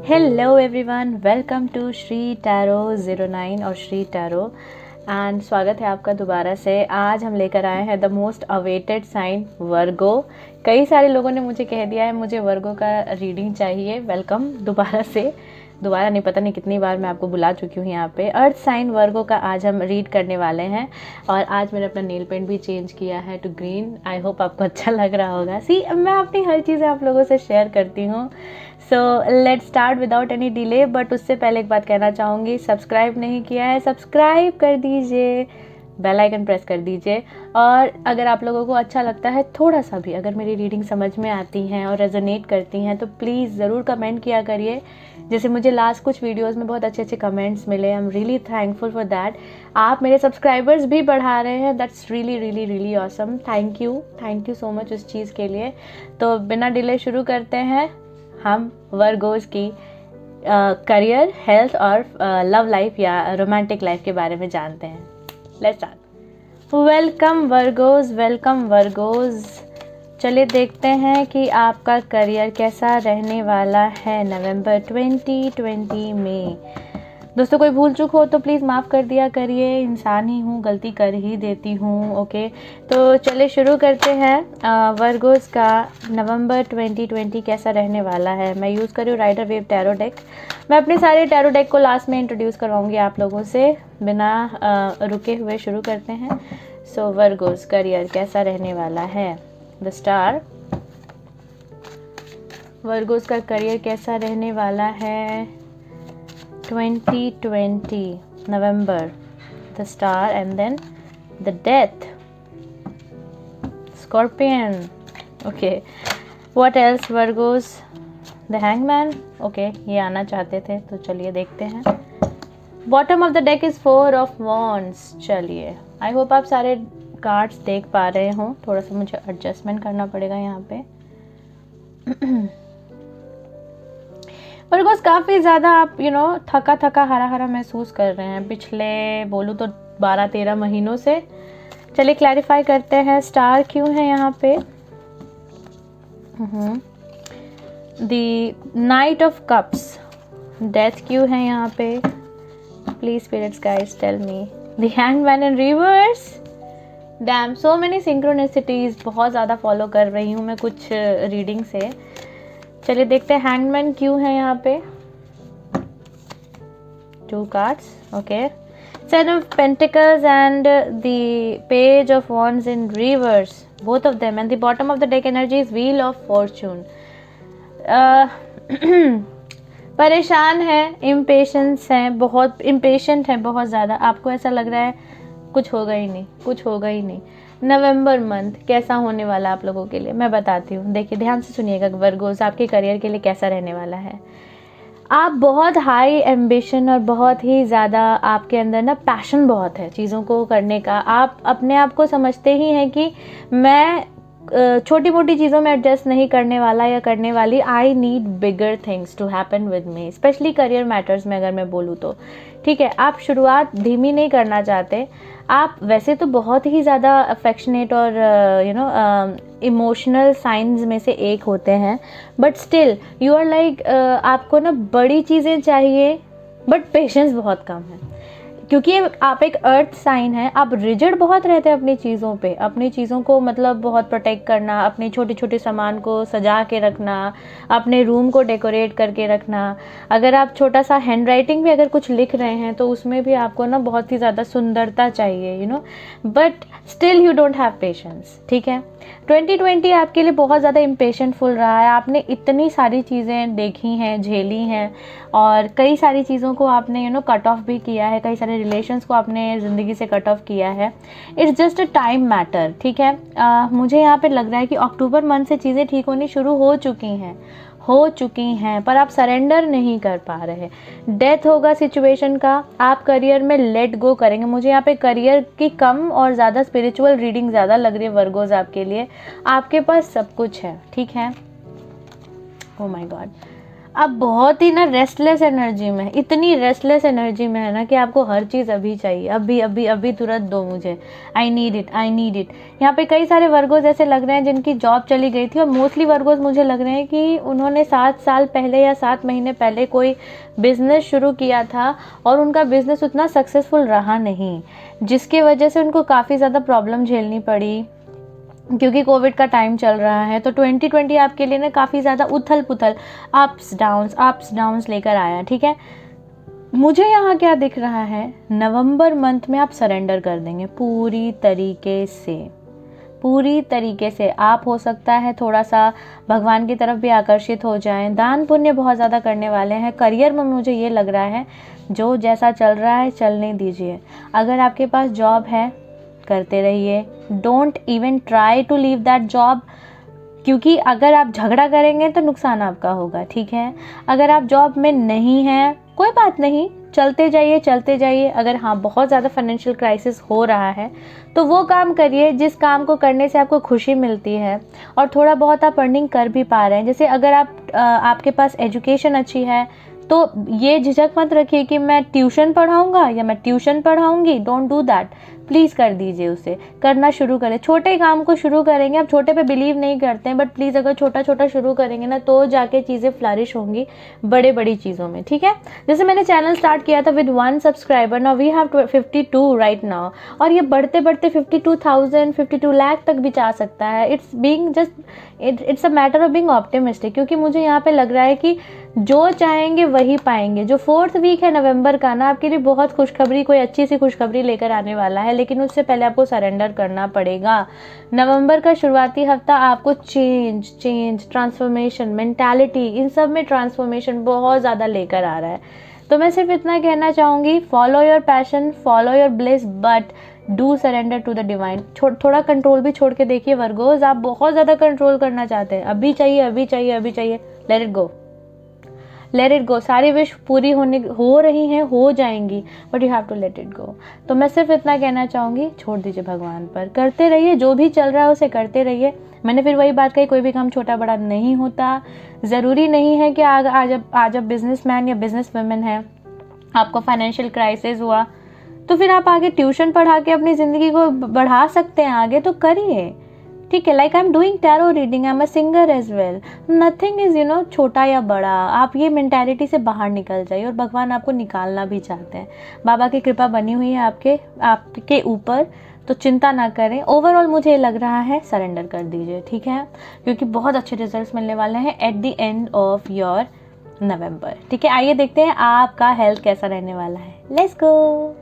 Hello everyone, welcome to Shri tarot 09 और Shri tarot and स्वागत है आपका दोबारा से। आज हम लेकर आए हैं द मोस्ट अवेटेड साइन वर्गो। कई सारे लोगों ने मुझे कह दिया है मुझे वर्गो का रीडिंग चाहिए। वेलकम दोबारा से, दोबारा नहीं, पता नहीं कितनी बार मैं आपको बुला चुकी हूँ यहाँ पे। अर्थ साइन वर्गो का आज हम रीड करने वाले हैं और आज मैंने अपना नेल पेंट भी चेंज किया है टू ग्रीन। आई होप आपको अच्छा लग रहा होगा। मैं अपनी हर चीज़ें आप लोगों से शेयर करती हूँ। So let's start without any delay. But उससे पहले एक बात कहना चाहूँगी, सब्सक्राइब नहीं किया है सब्सक्राइब कर दीजिए, बेल आइकन प्रेस कर दीजिए। और अगर आप लोगों को अच्छा लगता है थोड़ा सा भी, अगर मेरी रीडिंग समझ में आती हैं और रेजोनेट करती हैं तो प्लीज़ ज़रूर कमेंट किया करिए। जैसे मुझे लास्ट कुछ वीडियोस में बहुत अच्छे अच्छे कमेंट्स मिले, I am really thankful for that. आप मेरे सब्सक्राइबर्स भी बढ़ा रहे हैं, that's really really really awesome. Thank you so much उस चीज़ के लिए। तो बिना डिले शुरू करते हैं हम वर्गोज की करियर, हेल्थ और लव लाइफ या रोमांटिक लाइफ के बारे में जानते हैं। Let's start. Welcome Virgos. चलिए देखते हैं कि आपका करियर कैसा रहने वाला है नवंबर 2020 में। दोस्तों कोई भूल चूक हो तो प्लीज़ माफ़ कर दिया करिए, इंसान ही हूँ, गलती कर ही देती हूँ। ओके, तो चलिए शुरू करते हैं। वर्गोस का नवंबर 2020 कैसा रहने वाला है। मैं यूज़ कर रही हूँ राइडर वेव टैरो डेक। मैं अपने सारे टैरो डेक को लास्ट में इंट्रोड्यूस करवाऊँगी आप लोगों से। बिना रुके हुए शुरू करते हैं। सो वर्गोस करियर कैसा रहने वाला है। The star. वर्गोस का करियर कैसा रहने वाला है 2020 November. The star and then the death. Scorpion. Okay. What else Virgos? The hangman. Okay, ये आना चाहते थे तो चलिए देखते हैं। Bottom of the deck is 4 of wands. चलिए, I hope आप सारे कार्ड्स देख पा रहे हो। थोड़ा सा मुझे एडजस्टमेंट करना पड़ेगा यहाँ पे। वर्गोस काफ़ी ज़्यादा आप थका हरा हरा महसूस कर रहे हैं पिछले बोलूँ तो 12-13 महीनों से। चलिए क्लैरिफाई करते हैं स्टार क्यों है यहाँ पे। The knight of cups, death क्यों है यहाँ पे। Please spirits guys tell me. The hangman in reverse. Damn, so many synchronicities, बहुत ज़्यादा फॉलो कर रही हूँ मैं कुछ रीडिंग से। चलिए देखते हैं हैंगमैन क्यों है यहाँ पे। 2 cards. Okay, seven of pentacles and the page of wands in reverse, both of them. And the bottom of the deck energy is wheel of Fortune. परेशान है, इम्पेशेंस है, बहुत इम्पेशेंट है, बहुत ज़्यादा। आपको ऐसा लग रहा है कुछ होगा ही नहीं। नवंबर मंथ कैसा होने वाला आप लोगों के लिए मैं बताती हूँ। देखिए ध्यान से सुनिएगा वर्गोस, आपके करियर के लिए कैसा रहने वाला है। आप बहुत हाई एम्बिशन और बहुत ही ज़्यादा आपके अंदर ना पैशन बहुत है चीज़ों को करने का। आप अपने आप को समझते ही हैं कि मैं छोटी मोटी चीज़ों में एडजस्ट नहीं करने वाला या करने वाली। I need bigger things to happen with me, especially career matters में अगर मैं बोलूँ तो। ठीक है, आप शुरुआत धीमी नहीं करना चाहते। आप वैसे तो बहुत ही ज़्यादा अफेक्शनेट और इमोशनल साइंस में से एक होते हैं, but still you are like आपको ना बड़ी चीज़ें चाहिए बट पेशेंस बहुत कम है। क्योंकि आप एक अर्थ साइन है, आप रिजिड बहुत रहते हैं अपनी चीज़ों पे, अपनी चीज़ों को मतलब बहुत प्रोटेक्ट करना, अपने छोटे छोटे सामान को सजा के रखना, अपने रूम को डेकोरेट करके रखना। अगर आप छोटा सा हैंड राइटिंग भी अगर कुछ लिख रहे हैं तो उसमें भी आपको ना बहुत ही ज़्यादा सुंदरता चाहिए, but still you don't have patience. ठीक है, 2020 आपके लिए बहुत ज़्यादा इम्पेशेंटफुल रहा है। आपने इतनी सारी चीज़ें देखी हैं, झेली हैं और कई सारी चीज़ों को आपने कट ऑफ भी किया है, कई सारे रिलेशंस को आपने ज़िंदगी से कट ऑफ किया है। It's just a time matter. ठीक है, मुझे यहाँ पे लग रहा है कि अक्टूबर मंथ से चीज़ें ठीक होनी शुरू हो चुकी हैं पर आप सरेंडर नहीं कर पा रहे। डेथ होगा सिचुएशन का, आप करियर में लेट गो करेंगे। मुझे यहाँ पे करियर की कम और ज़्यादा स्पिरिचुअल रीडिंग ज़्यादा लग रही है वर्गोज आपके लिए। आपके पास सब कुछ है, ठीक है। ओह माय गॉड, आप बहुत ही ना रेस्टलेस एनर्जी में, इतनी रेस्टलेस एनर्जी में है ना कि आपको हर चीज़ अभी चाहिए, अभी अभी अभी तुरंत दो मुझे, I need it, I need it. यहाँ पे कई सारे वर्गोज ऐसे लग रहे हैं जिनकी जॉब चली गई थी, और मोस्टली वर्गोज मुझे लग रहे हैं कि उन्होंने 7 साल पहले या 7 महीने पहले कोई बिजनेस शुरू किया था और उनका बिजनेस उतना सक्सेसफुल रहा नहीं, जिसकी वजह से उनको काफ़ी ज़्यादा प्रॉब्लम झेलनी पड़ी, क्योंकि कोविड का टाइम चल रहा है। तो 2020 आपके लिए ना काफ़ी ज़्यादा उथल पुथल, अप्स डाउन्स लेकर आया, ठीक है। मुझे यहाँ क्या दिख रहा है, नवंबर मंथ में आप सरेंडर कर देंगे पूरी तरीके से, पूरी तरीके से। आप हो सकता है थोड़ा सा भगवान की तरफ भी आकर्षित हो जाएं, दान पुण्य बहुत ज़्यादा करने वाले हैं। करियर में मुझे ये लग रहा है जो जैसा चल रहा है चलने दीजिए। अगर आपके पास जॉब है करते रहिए, don't even try to leave that job, क्योंकि अगर आप झगड़ा करेंगे तो नुकसान आपका होगा, ठीक है। अगर आप जॉब में नहीं हैं कोई बात नहीं, चलते जाइए चलते जाइए। अगर हाँ बहुत ज़्यादा फाइनेंशियल क्राइसिस हो रहा है तो वो काम करिए जिस काम को करने से आपको खुशी मिलती है और थोड़ा बहुत आप अर्निंग कर भी पा रहे हैं। जैसे अगर आपके पास एजुकेशन अच्छी है तो ये झिझक मत रखिए कि मैं ट्यूशन पढ़ाऊंगा या मैं ट्यूशन पढ़ाऊंगी, डोंट डू दैट। प्लीज़ कर दीजिए, उसे करना शुरू करें। छोटे काम को शुरू करेंगे, आप छोटे पे बिलीव नहीं करते हैं, बट प्लीज़ अगर छोटा छोटा शुरू करेंगे ना तो जाके चीज़ें फ्लरिश होंगी बड़े बड़ी चीज़ों में, ठीक है। जैसे मैंने चैनल स्टार्ट किया था with 1 subscriber, now we have 52 right now, और ये बढ़ते बढ़ते 52,000 52 लाख तक भी जा सकता है। It's a matter of being optimistic, क्योंकि मुझे यहाँ पे लग रहा है कि जो चाहेंगे वही पाएंगे। जो 4th वीक है नवंबर का ना, आपके लिए बहुत खुशखबरी, कोई अच्छी सी खुशखबरी लेकर आने वाला है, लेकिन उससे पहले आपको सरेंडर करना पड़ेगा। नवंबर का शुरुआती हफ्ता आपको चेंज ट्रांसफॉर्मेशन, मेंटालिटी, इन सब में ट्रांसफॉर्मेशन बहुत ज़्यादा लेकर आ रहा है। तो मैं सिर्फ इतना कहना चाहूँगी, follow your passion, follow your bliss, but do surrender to the divine. थोड़ा कंट्रोल भी छोड़ के देखिए वर्गोज, आप बहुत ज़्यादा कंट्रोल करना चाहते हैं, अभी चाहिए अभी चाहिए अभी चाहिए। Let it go, let it go. सारी विश पूरी हो रही हैं, हो जाएंगी, but you have to let it go. तो मैं सिर्फ इतना कहना चाहूँगी, छोड़ दीजिए भगवान पर, करते रहिए, जो भी चल रहा है उसे करते रहिए। मैंने फिर वही बात कही, कोई भी काम छोटा बड़ा नहीं होता। ज़रूरी नहीं है कि आज आप बिजनेसमैन या बिजनेस वुमेन है, आपको फाइनेंशियल क्राइसिस हुआ तो फिर आप आगे ट्यूशन पढ़ा के अपनी ज़िंदगी को बढ़ा सकते हैं आगे, तो करिए, ठीक है। Like I am doing tarot reading, I am a singer as well, nothing is छोटा या बड़ा। आप ये मेंटालिटी से बाहर निकल जाइए, और भगवान आपको निकालना भी चाहते हैं। बाबा की कृपा बनी हुई है आपके ऊपर, तो चिंता ना करें। ओवरऑल मुझे लग रहा है सरेंडर कर दीजिए, ठीक है, क्योंकि बहुत अच्छे रिजल्ट्स मिलने वाले हैं at the end of your November, ठीक है। आइए देखते हैं आपका हेल्थ कैसा रहने वाला है। Let's go.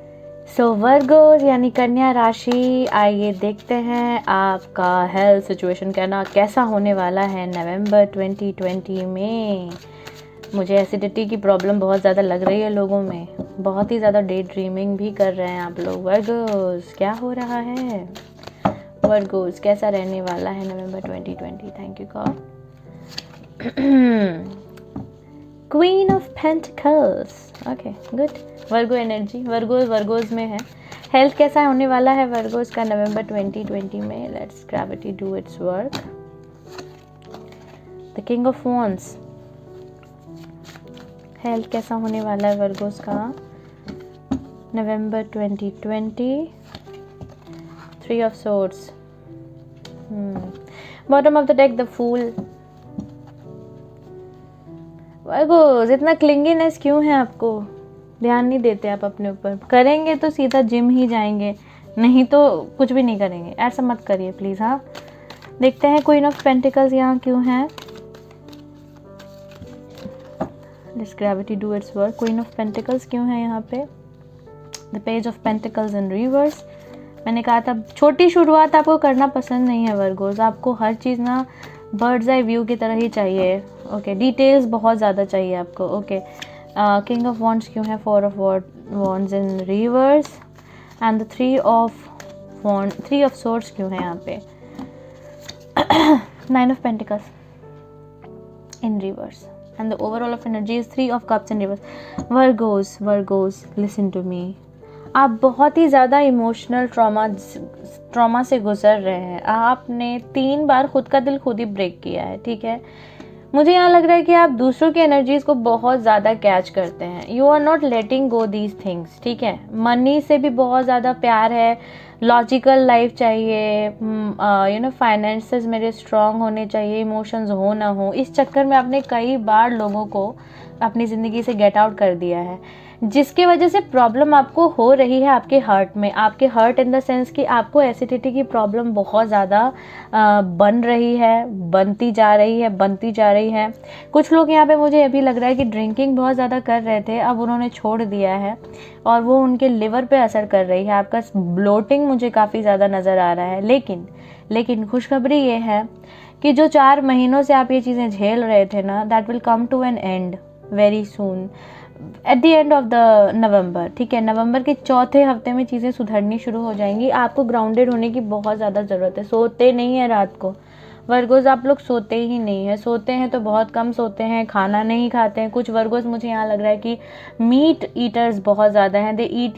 सो वर्गोज यानी कन्या राशि, आइए देखते हैं आपका हेल्थ सिचुएशन कैसा होने वाला है नवंबर 2020 में। मुझे एसिडिटी की प्रॉब्लम बहुत ज़्यादा लग रही है लोगों में, बहुत ही ज़्यादा डे ड्रीमिंग भी कर रहे हैं आप लोग। वर्गोज क्या हो रहा है, वर्गोज कैसा रहने वाला है नवंबर 2020। Thank you God. Queen of pentacles, okay good. Virgo energy, Virgos में है। हेल्थ कैसा होने वाला है वर्गोज का नवंबर 2020 में। Let's gravity do its work. The king of wands, health कैसा होने वाला है वर्गोज का नवंबर 2020। 3 of swords, bottom of the deck the fool. Virgos इतना क्लिंगीनेस क्यों है आपको, ध्यान नहीं देते आप अपने ऊपर। करेंगे तो सीधा जिम ही जाएंगे, नहीं तो कुछ भी नहीं करेंगे, ऐसा मत करिए प्लीज़। हाँ देखते हैं क्वीन ऑफ पेंटिकल्स यहाँ क्यों है। Let's gravity do its work. Queen of pentacles क्यों है यहाँ पे। The page of pentacles in reverse. मैंने कहा था छोटी शुरुआत आपको करना पसंद नहीं है वर्गोज, आपको हर चीज़ ना बर्ड्स आई व्यू की तरह ही चाहिए, ओके। डिटेल्स बहुत ज़्यादा चाहिए आपको, ओके। किंग ऑफ वॉन्ड्स क्यों है। 4 of wands in reverse and the 3 of swords क्यों है यहाँ पे। 9 of pentacles in reverse and the overall of energy is 3 of cups in reverse. Virgos listen to me, आप बहुत ही ज़्यादा इमोशनल ट्रॉमा से गुजर रहे हैं। आपने 3 बार खुद का दिल खुद ही ब्रेक किया है, ठीक है। मुझे यहाँ लग रहा है कि आप दूसरों की एनर्जीज को बहुत ज़्यादा कैच करते हैं। You are not letting go these things, ठीक है। मनी से भी बहुत ज़्यादा प्यार है, लॉजिकल लाइफ चाहिए, फाइनेंसेस मेरे स्ट्रांग होने चाहिए, इमोशंस हो ना हो। इस चक्कर में आपने कई बार लोगों को अपनी ज़िंदगी से गेट आउट कर दिया है, जिसकी वजह से प्रॉब्लम आपको हो रही है आपके हार्ट में। आपके हार्ट इन द सेंस कि आपको एसिडिटी की प्रॉब्लम बहुत ज़्यादा बन रही है, बनती जा रही है। कुछ लोग यहाँ पे मुझे अभी लग रहा है कि ड्रिंकिंग बहुत ज़्यादा कर रहे थे, अब उन्होंने छोड़ दिया है और वो उनके लिवर पे असर कर रही है। आपका ब्लोटिंग मुझे काफ़ी ज़्यादा नज़र आ रहा है। लेकिन खुशखबरी ये है कि जो 4 महीनों से आप ये चीज़ें झेल रहे थे ना, that will come to an end very soon, at the end of the November, ठीक है। नवंबर के चौथे हफ्ते में चीज़ें सुधरनी शुरू हो जाएंगी। आपको ग्राउंडेड होने की बहुत ज़्यादा ज़रूरत है। सोते नहीं है रात को वर्गोज, आप लोग सोते ही नहीं है। सोते हैं तो बहुत कम सोते हैं, खाना नहीं खाते हैं। कुछ वर्गोज मुझे यहाँ लग रहा है कि मीट ईटर्स बहुत ज़्यादा हैं। दे ईट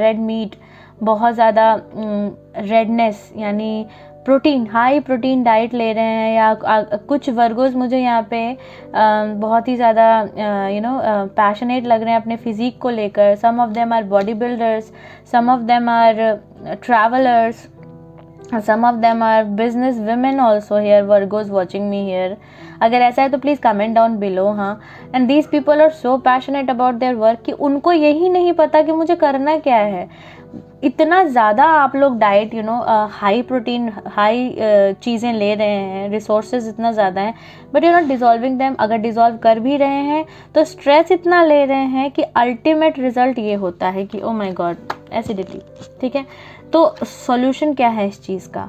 रेड मीट, बहुत ज़्यादा रेडनेस, यानी प्रोटीन, हाई प्रोटीन डाइट ले रहे हैं। या कुछ वर्गोज मुझे यहाँ पे बहुत ही ज़्यादा पैशनेट लग रहे हैं अपने फिजिक को लेकर। Some of them are body builders, some of them are travellers, some of them are business women also here, Virgos watching me here। अगर ऐसा है तो प्लीज़ कमेंट डाउन बिलो। हाँ, and these people are so passionate about their work कि उनको यही नहीं पता कि मुझे करना क्या है। इतना ज़्यादा आप लोग डाइट हाई प्रोटीन, हाई चीज़ें ले रहे हैं, रिसोर्सेज इतना ज़्यादा है, but you not dissolving them. अगर डिजॉल्व कर भी रहे हैं तो स्ट्रेस इतना ले रहे हैं कि अल्टीमेट रिजल्ट ये होता है कि ओ माय गॉड, एसिडिटी, ठीक है। तो सॉल्यूशन क्या है इस चीज़ का?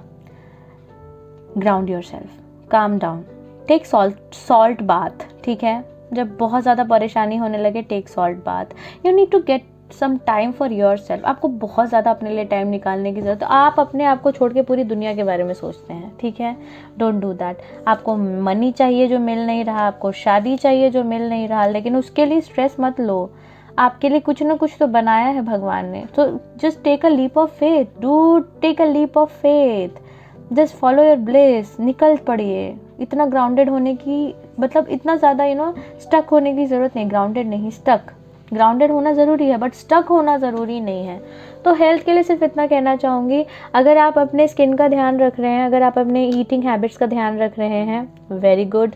Ground yourself, calm down, take salt bath, ठीक है। जब बहुत ज़्यादा परेशानी होने लगे, take salt bath. You need to get some time for your self. आपको बहुत ज़्यादा अपने लिए टाइम निकालने की ज़रूरत है। आप अपने आप को छोड़ के पूरी दुनिया के बारे में सोचते हैं, ठीक है। Don't do that. आपको मनी चाहिए जो मिल नहीं रहा, आपको शादी चाहिए जो मिल नहीं रहा, लेकिन उसके लिए स्ट्रेस मत लो। आपके लिए कुछ ना कुछ तो बनाया है भगवान ने। तो just take a leap of faith, do take a leap of faith, just follow your bliss, निकल पड़िए। इतना ग्राउंडेड होने की मतलब इतना ज़्यादा स्टक होने की ज़रूरत नहीं। ग्राउंडेड नहीं, स्टक। ग्राउंडेड होना ज़रूरी है बट स्टक होना ज़रूरी नहीं है। तो हेल्थ के लिए सिर्फ इतना कहना चाहूँगी, अगर आप अपने स्किन का ध्यान रख रहे हैं, अगर आप अपने ईटिंग हैबिट्स का ध्यान रख रहे हैं, वेरी गुड।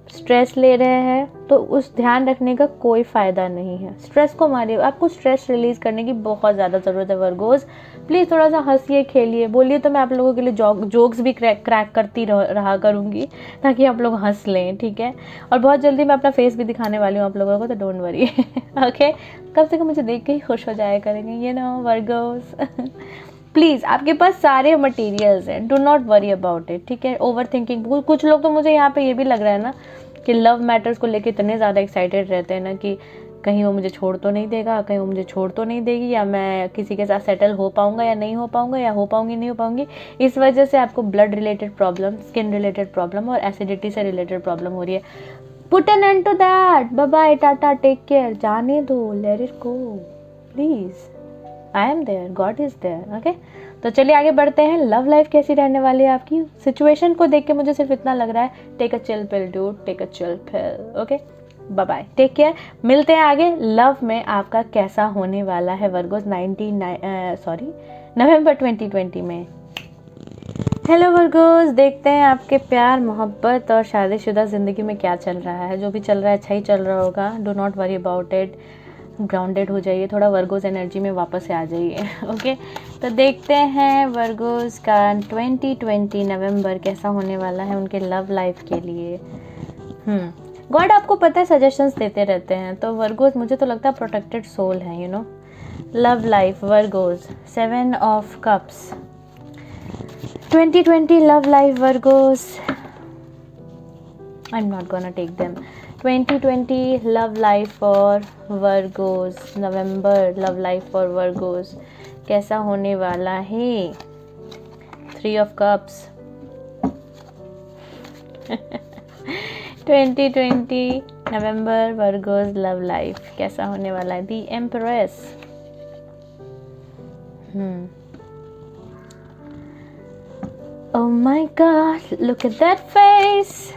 स्ट्रेस ले रहे हैं तो उस ध्यान रखने का कोई फ़ायदा नहीं है। स्ट्रेस को मारिए। आपको स्ट्रेस रिलीज़ करने की बहुत ज़्यादा ज़रूरत है वर्गोज़। प्लीज़ थोड़ा सा हंसिए, खेलिए, बोलिए, तो मैं आप लोगों के लिए जोक्स भी क्रैक करती रहा करूँगी ताकि आप लोग हंस लें, ठीक है। और बहुत जल्दी मैं अपना फेस भी दिखाने वाली हूँ आप लोगों को, तो डोंट वरी। ओके, कम से कम मुझे देख के ही खुश हो जाया करेंगे, वर्गोज़। प्लीज़, आपके पास सारे मटेरियल्स हैं, do not worry about it, ठीक है। ओवर थिंकिंग, कुछ लोग तो मुझे यहाँ पे ये भी लग रहा है ना कि लव मैटर्स को लेके इतने ज़्यादा एक्साइटेड रहते हैं ना कि कहीं वो मुझे छोड़ तो नहीं देगा, कहीं वो मुझे छोड़ तो नहीं देगी, या मैं किसी के साथ सेटल हो पाऊँगा या नहीं हो पाऊँगा, या हो पाऊँगी नहीं हो पाऊँगी। इस वजह से आपको blood related problem, skin related problem और एसिडिटी से रिलेटेड प्रॉब्लम हो रही है। Put an end to that. Bye bye, tata, take care. जाने दो, let it go please. I am there, God is there. Okay, तो चलिए आगे बढ़ते हैं। लव लाइफ कैसी रहने वाली है आपकी? सिचुएशन को देख के मुझे सिर्फ इतना लग रहा है, take a chill pill dude, take a chill pill. Okay, bye bye, take care. मिलते हैं आगे। लव में आपका कैसा होने वाला है वर्गोस नवंबर 2020 में। हेलो वर्गोस, देखते हैं आपके प्यार, मोहब्बत और शादीशुदा ज़िंदगी में क्या चल रहा है। जो भी चल रहा है अच्छा ही चल रहा होगा। Do not worry about it. Grounded हो जाइए, थोड़ा वर्गोस एनर्जी में वापस से आ जाइए। ओके, तो देखते हैं वर्गोस का 2020 नवंबर कैसा होने वाला है उनके लव लाइफ के लिए। गॉड आपको पता है सजेशंस देते रहते हैं, तो वर्गोस मुझे तो लगता है प्रोटेक्टेड सोल है, love life Virgo's, 7 of cups, 2020 love life Virgos। I'm not gonna take them। 2020 love life for Virgos, November love life for Virgos कैसा होने वाला है? 3 of cups। 2020 November Virgos love life कैसा होने वाला है? The Empress। Oh my God, look at that face.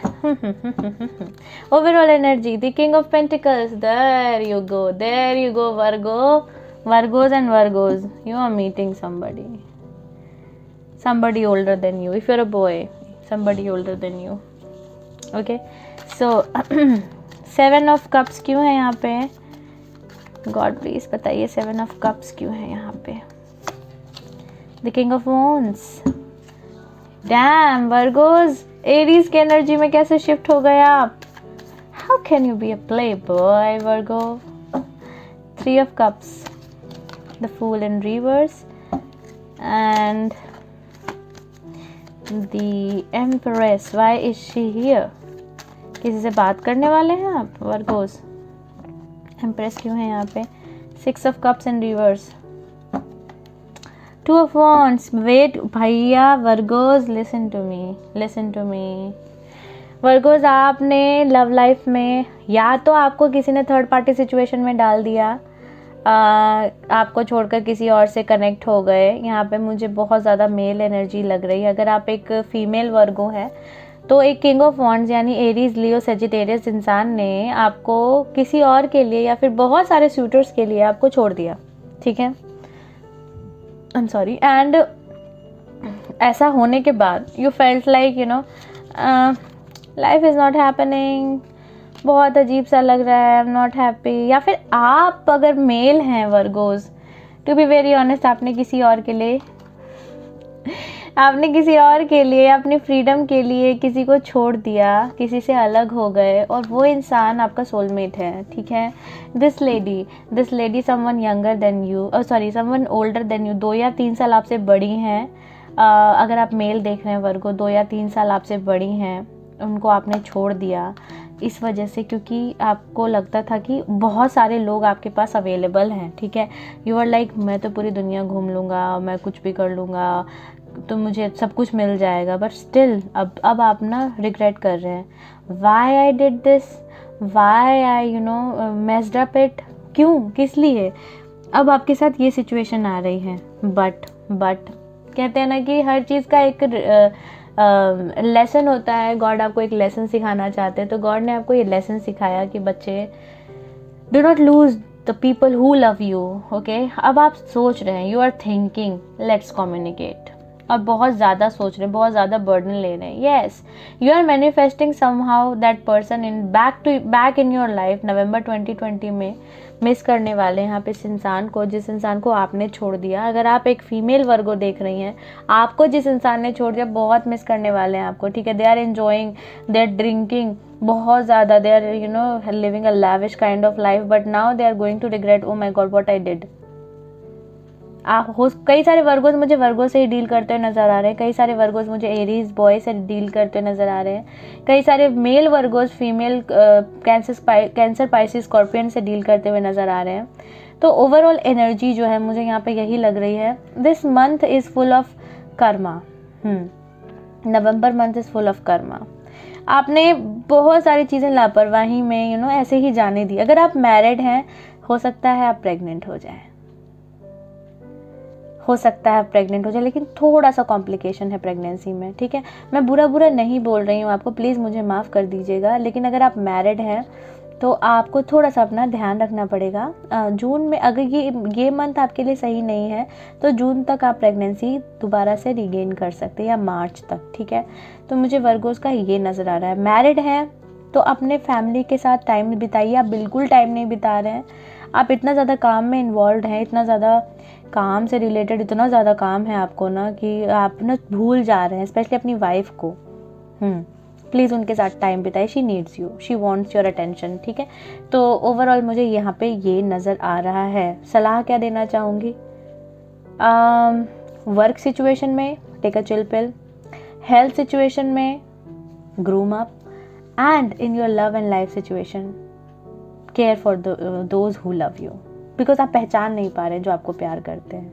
Overall energy, the King of Pentacles. There you go, Virgo. Virgos and Virgos, you are meeting somebody older than you. If you're a boy, somebody older than you. Okay, so 7 of Cups क्यों है यहाँ पे? God please बताइए 7 of Cups क्यों है यहाँ पे? The King of Wands. Damn, Virgos, Aries के एनर्जी में कैसे शिफ्ट हो गए आप? How can you be a playboy, Virgo? 3 of Cups, the Fool in reverse, and the Empress. Why is she here? किसी से बात करने वाले हैं आप Virgos? Empress क्यों है यहाँ पे? 6 of Cups in reverse, 2 of Wands. Wait भैया, Virgos, listen to me. Virgos, आपने लव लाइफ में या तो आपको किसी ने थर्ड पार्टी सिचुएशन में डाल दिया, आपको छोड़कर किसी और से कनेक्ट हो गए. यहाँ पे मुझे बहुत ज़्यादा मेल एनर्जी लग रही है. अगर आप एक फीमेल वर्गो है तो एक किंग ऑफ वॉन्ड्स यानी एरीज, लियो, सेजिटेरियस इंसान ने आपको किसी और के लिए या फिर बहुत सारे सूटर्स के लिए आपको छोड़ दिया. ठीक है, आई एम सॉरी. एंड ऐसा होने के बाद you felt like life is not happening, बहुत अजीब सा लग रहा है, आई एम नॉट हैप्पी. या फिर आप अगर मेल हैं Virgos, to be very honest, आपने किसी और के लिए अपनी फ्रीडम के लिए किसी को छोड़ दिया, किसी से अलग हो गए, और वो इंसान आपका सोलमेट है. ठीक है, this lady someone younger than you, someone older than you, 2 या 3 साल आपसे बड़ी हैं. अगर आप मेल देख रहे हैं वर्गो, 2 या 3 साल आपसे बड़ी हैं, उनको आपने छोड़ दिया इस वजह से क्योंकि आपको लगता था कि बहुत सारे लोग आपके पास अवेलेबल हैं. ठीक है, यू आर लाइक मैं तो पूरी दुनिया घूम लूँगा, मैं कुछ भी कर लूँगा, तो मुझे सब कुछ मिल जाएगा. बट स्टिल अब आप ना रिग्रेट कर रहे हैं. Why I did this, why I messed up it, क्यों, किस लिए अब आपके साथ ये सिचुएशन आ रही है. बट कहते हैं ना कि हर चीज़ का एक लेसन होता है. गॉड आपको एक लेसन सिखाना चाहते हैं, तो गॉड ने आपको ये लेसन सिखाया कि बच्चे, do not lose the people who love you. Okay, अब आप सोच रहे हैं, you are thinking let's communicate, और बहुत ज़्यादा सोच रहे हैं, बहुत ज़्यादा बर्डन ले रहे हैं. Yes, you are manifesting somehow that person in back in your life. November 2020 में मिस करने वाले हैं आप इस इंसान को, जिस इंसान को आपने छोड़ दिया. अगर आप एक फीमेल वर्गो देख रही हैं, आपको जिस इंसान ने छोड़ दिया बहुत मिस करने वाले हैं आपको. ठीक है, they are enjoying, they are drinking बहुत ज़्यादा, they are living a lavish kind of life, but now they are going to regret, oh my God what I did. कई सारे वर्गोज मुझे वर्गो से ही डील करते हुए नज़र आ रहे हैं, कई सारे वर्गोज मुझे एरीज बॉय से डील करते हुए नज़र आ रहे हैं, कई सारे male Virgos female Cancer, Pisces, Scorpion से डील करते हुए नज़र आ रहे हैं. तो ओवरऑल एनर्जी जो है मुझे यहाँ पे यही लग रही है. This month is full of Karma. November month is full of Karma. आपने बहुत सारी चीज़ें लापरवाही में ऐसे ही जाने दी. अगर आप मैरिड हैं, हो सकता है आप प्रेग्नेंट हो जाए, लेकिन थोड़ा सा कॉम्प्लिकेशन है प्रेगनेंसी में. ठीक है, मैं बुरा नहीं बोल रही हूँ आपको, प्लीज़ मुझे माफ़ कर दीजिएगा. लेकिन अगर आप मैरिड हैं तो आपको थोड़ा सा अपना ध्यान रखना पड़ेगा. जून में अगर ये मंथ आपके लिए सही नहीं है तो जून तक आप प्रेगनेंसी दोबारा से रिगेन कर सकते हैं, या मार्च तक. ठीक है, तो मुझे वर्गोस का ये नज़र आ रहा है. मैरिड हैं तो अपने फैमिली के साथ टाइम बिताइए. आप बिल्कुल टाइम नहीं बिता रहे हैं, आप इतना ज़्यादा काम में इन्वॉल्व हैं, इतना ज़्यादा काम से रिलेटेड इतना ज़्यादा काम है आपको ना कि आप ना भूल जा रहे हैं, स्पेशली अपनी वाइफ को. प्लीज़ उनके साथ टाइम बिताइए. She needs you, she wants your attention. ठीक है, तो ओवरऑल मुझे यहाँ पे ये नज़र आ रहा है. सलाह क्या देना चाहूँगी? वर्क सिचुएशन में take a chill pill, health situation में groom up, and in your love and life situation care for those who love you, because आप पहचान नहीं पा रहे हैं जो आपको प्यार करते हैं.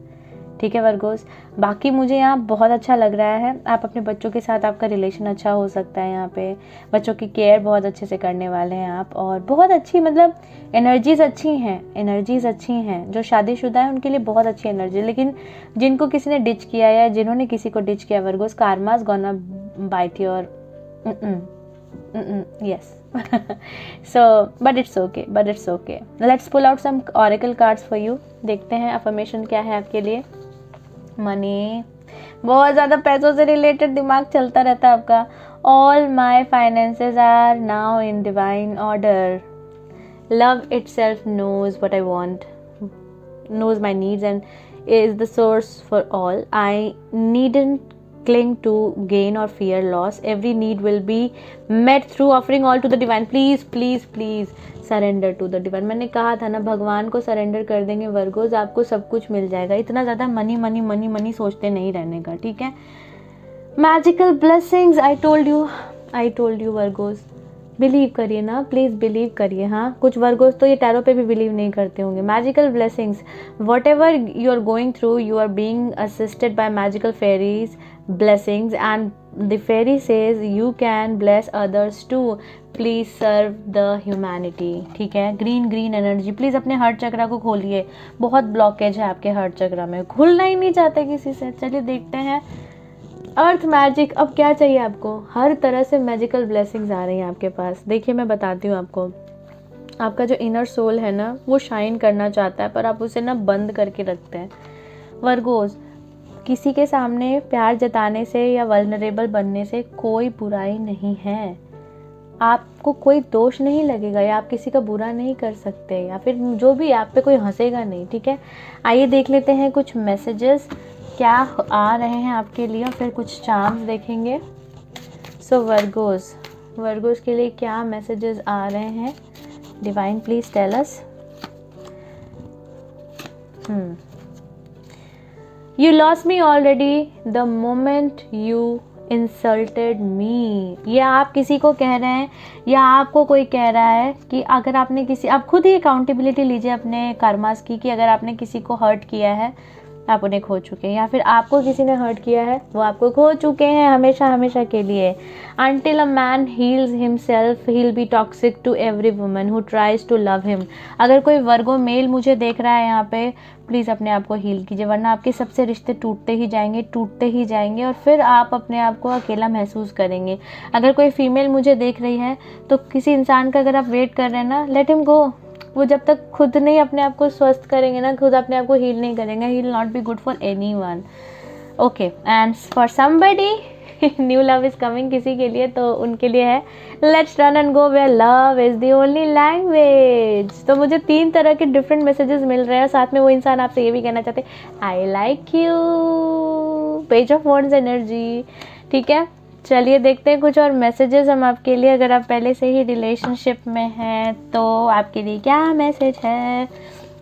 ठीक है वर्गोस। बाकी मुझे यहाँ बहुत अच्छा लग रहा है, आप अपने बच्चों के साथ आपका रिलेशन अच्छा हो सकता है, यहाँ पे बच्चों की केयर बहुत अच्छे से करने वाले हैं आप, और बहुत अच्छी मतलब एनर्जीज अच्छी हैं। जो शादीशुदा है उनके लिए बहुत अच्छी एनर्जी, लेकिन जिनको किसी ने डिच किया या जिन्होंने किसी को डिच किया Virgo's, karma's gonna bite your yes so but it's okay let's pull out some oracle cards for you। देखते हैं अफर्मेशन क्या है आपके लिए। मनी, बहुत ज़्यादा पैसों से रिलेटेड दिमाग चलता रहता है आपका। All my finances are now in divine order. Love itself knows what I want, knows my needs and is the source for all. I needn't cling to gain or fear loss. Every need will be met through offering all to the divine. Please surrender to the divine। मैंने कहा था ना, भगवान को surrender कर देंगे Virgo's, आपको सब कुछ मिल जाएगा। इतना ज़्यादा मनी सोचते नहीं रहने का, ठीक है। Magical blessings, I told you Virgo's, believe करिए ना, प्लीज़ बिलीव करिए। हाँ, कुछ वर्गोस तो ये टैरो पे भी बिलीव नहीं करते होंगे। Magical blessings, whatever you are going through, you are being assisted by magical fairies blessings and the fairy says you can bless others too। please serve the humanity, ठीक है। Green energy, please अपने heart चक्रा को खोलिए, बहुत blockage है आपके heart चक्रा में, खुलना ही नहीं चाहते किसी से। चलिए देखते हैं अर्थ मैजिक, अब क्या चाहिए आपको। हर तरह से मैजिकल ब्लेसिंग्स आ रही हैं आपके पास। देखिए मैं बताती हूँ आपको, आपका जो इनर सोल है ना, वो शाइन करना चाहता है, पर आप उसे ना बंद करके रखते हैं वर्गोस। किसी के सामने प्यार जताने से या वल्नरेबल बनने से कोई बुराई नहीं है, आपको कोई दोष नहीं लगेगा, या आप किसी का बुरा नहीं कर सकते, या फिर जो भी आप पे कोई हंसेगा नहीं, ठीक है। आइए देख लेते हैं कुछ मैसेजेस क्या आ रहे हैं आपके लिए, और फिर कुछ चार्म्स देखेंगे। सो वर्गोस के लिए क्या मैसेजेस आ रहे हैं, divine please tell us. You lost me already the moment you insulted me। ये आप किसी को कह रहे हैं, या आपको कोई कह रहा है कि अगर आपने आप खुद ही अकाउंटेबिलिटी लीजिए अपने कर्मास की, कि अगर आपने किसी को हर्ट किया है आप उन्हें खो चुके हैं, या फिर आपको किसी ने हर्ट किया है वो आपको खो चुके हैं हमेशा के लिए। Until a man heals himself, he'll be toxic to every woman who tries to love him। अगर कोई वर्गो मेल मुझे देख रहा है यहाँ पे, प्लीज़ अपने आप को हील कीजिए, वरना आपके सबसे रिश्ते टूटते ही जाएंगे और फिर आप अपने आप को अकेला महसूस करेंगे। अगर कोई फीमेल मुझे देख रही है तो किसी इंसान का अगर आप वेट कर रहे हैं ना, लेट हिम गो। वो जब तक खुद नहीं अपने आप को स्वस्थ करेंगे ना, खुद अपने आप को हील नहीं करेंगे, he will not be good for anyone. Okay, and for somebody new love is coming, किसी के लिए तो उनके लिए है let's run and go where love is the only language. तो मुझे 3 तरह के डिफरेंट मैसेजेस मिल रहे हैं, साथ में वो इंसान आपसे ये भी कहना चाहते I like you, page of wands energy, ठीक है। चलिए देखते हैं कुछ और मैसेजेस हम आपके लिए। अगर आप पहले से ही रिलेशनशिप में हैं तो आपके लिए क्या मैसेज है।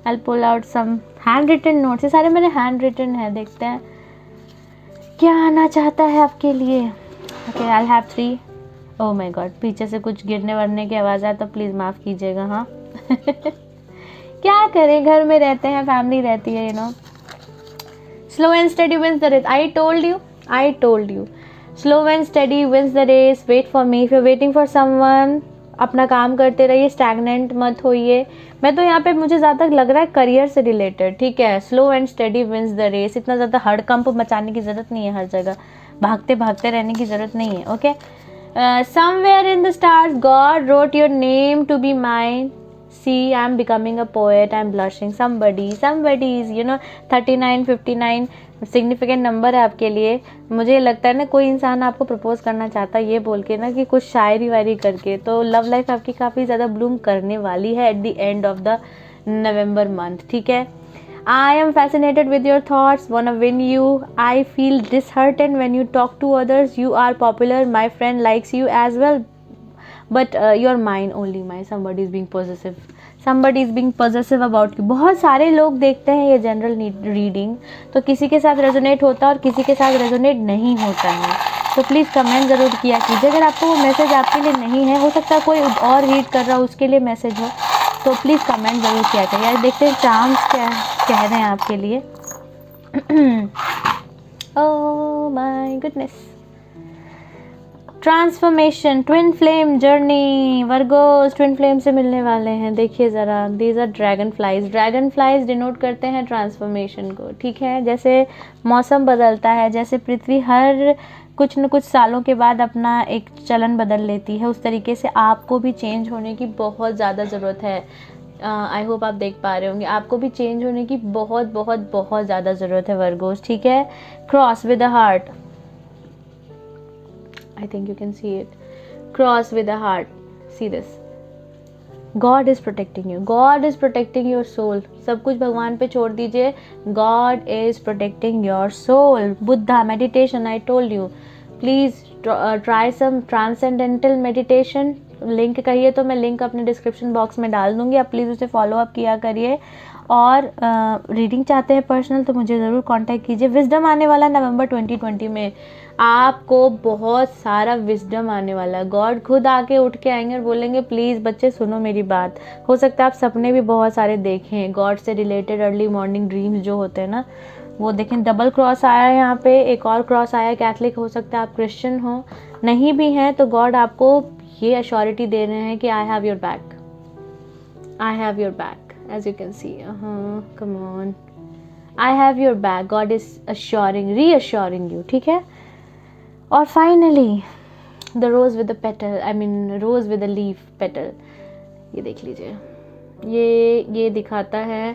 I pull out some hand written notes, ये सारे मेरे हैंड रिटन है, देखते हैं क्या आना चाहता है आपके लिए। Okay, I have 3। Oh my God, पीछे से कुछ गिरने वरने की आवाज़ आए तो प्लीज़ माफ़ कीजिएगा। हाँ क्या करें, घर में रहते हैं, फैमिली रहती है, you know. Slow and steady wins the race, I told you slow and steady wins the race. Wait for me, if you waiting for someone, अपना काम करते रहिए, स्टैग्नेंट मत होइए। मैं तो यहाँ पे मुझे ज़्यादा लग रहा है करियर से रिलेटेड, ठीक है। Slow and steady wins the race, इतना ज़्यादा हड़कंप मचाने की ज़रूरत नहीं है, हर जगह भागते रहने की ज़रूरत नहीं है। Okay, somewhere in the stars God wrote your name to be mine. See, I'm becoming a poet, I'm blushing, somebody is, you know, 39, 59 significant number है आपके लिए। मुझे लगता है ना कोई इंसान आपको प्रपोज करना चाहता है ये बोल के ना कि कुछ शायरी वायरी करके, तो लव लाइफ आपकी काफ़ी ज़्यादा ब्लूम करने वाली है eight the end of the November month, ठीक है। I am fascinated with your thoughts, wanna win you. I feel disheartened when you talk to others. You are popular, my friend likes you as well, but you're mine, only mine. Somebody is being possessive about you। बहुत सारे लोग देखते हैं ये general reading, तो किसी के साथ रेजोनेट होता है और किसी के साथ रेजोनेट नहीं होता है, तो प्लीज़ कमेंट ज़रूर किया कीजिए। अगर आपको वो मैसेज आपके लिए नहीं है, हो सकता है कोई और रीड कर रहा हो उसके लिए मैसेज हो, तो प्लीज़ कमेंट ज़रूर किया करिए। देखते हैं चार्म्स क्या कह रहे हैं आपके लिए। Oh my goodness, transformation, twin flame journey, Virgo's twin flame से मिलने वाले हैं। देखिए ज़रा, these are dragonflies. Dragonflies denote करते हैं ट्रांसफॉर्मेशन को, ठीक है। जैसे मौसम बदलता है, जैसे पृथ्वी हर कुछ न कुछ सालों के बाद अपना एक चलन बदल लेती है, उस तरीके से आपको भी चेंज होने की बहुत ज़्यादा ज़रूरत है। आई होप आप देख पा रहे होंगे, आपको भी चेंज होने की बहुत बहुत बहुत ज़्यादा ज़रूरत है वर्गोस, ठीक है। Cross with a heart, I think you can see it. Cross with a heart. See this. God is protecting you. God is protecting your soul. सब कुछ भगवान पे छोड़ दीजिए. God is protecting your soul. Buddha meditation. I told you. Please try some transcendental meditation. Link कहिए तो मैं link अपने डिस्क्रिप्शन बॉक्स में डाल दूंगी, आप प्लीज़ उसे फॉलो अप किया करिए। और रीडिंग चाहते हैं पर्सनल तो मुझे ज़रूर कांटेक्ट कीजिए। विजडम आने वाला नवंबर 2020 में, आपको बहुत सारा विजडम आने वाला है। गॉड खुद आके उठ के आएंगे और बोलेंगे प्लीज़ बच्चे सुनो मेरी बात। हो सकता है आप सपने भी बहुत सारे देखें, गॉड से रिलेटेड अर्ली मॉर्निंग ड्रीम्स जो होते हैं ना, वो देखें। डबल क्रॉस आया है यहाँ पे, एक और क्रॉस आया है, कैथलिक हो सकता है आप क्रिश्चियन हो, नहीं भी हैं तो गॉड आपको ये अश्योरिटी दे रहे हैं कि I have your back, I have your back, as you can see, come on, I have your back, God is assuring, reassuring you, ठीक है। और finally the rose with the petal, I mean rose with the leaf petal, ये देख लीजिए, ये दिखाता है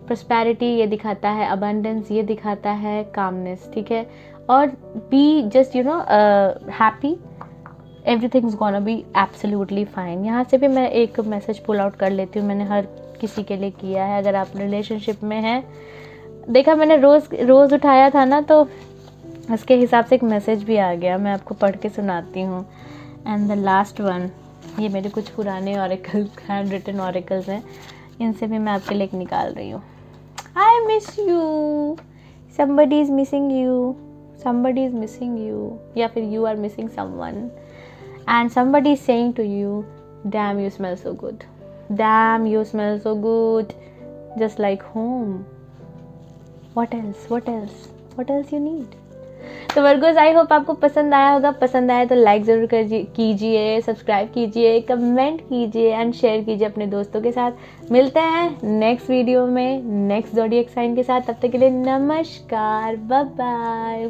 prosperity, ये दिखाता है अबंडेंस, ये दिखाता है कामनेस, ठीक है। और be just you know happy, everything is gonna be absolutely fine. यहाँ से भी मैं एक मैसेज पुल आउट कर लेती हूँ, मैंने हर किसी के लिए किया है। अगर आप रिलेशनशिप में हैं, देखा मैंने रोज़ उठाया था ना, तो उसके हिसाब से एक मैसेज भी आ गया, मैं आपको पढ़ के सुनाती हूँ। एंड द लास्ट वन, ये मेरे कुछ पुराने ऑरेकल्स, हैंड रिटन ऑरेकल्स हैं, इनसे भी मैं आपके लिए एक निकाल रही हूँ। I miss you, somebody is missing you, somebody is missing you, या फिर you are missing someone, and somebody is saying to you, damn you smell so good, damn you smell so good, just like home, what else you need। तो Virgo's, I hope आपको पसंद आया होगा, पसंद आया तो लाइक ज़रूर कीजिए, सब्सक्राइब कीजिए, कमेंट कीजिए एंड शेयर कीजिए अपने दोस्तों के साथ। मिलते हैं नेक्स्ट वीडियो में नेक्स्ट ज़ोडिएक साइन के साथ, तब तक के लिए नमस्कार, बाय बाय।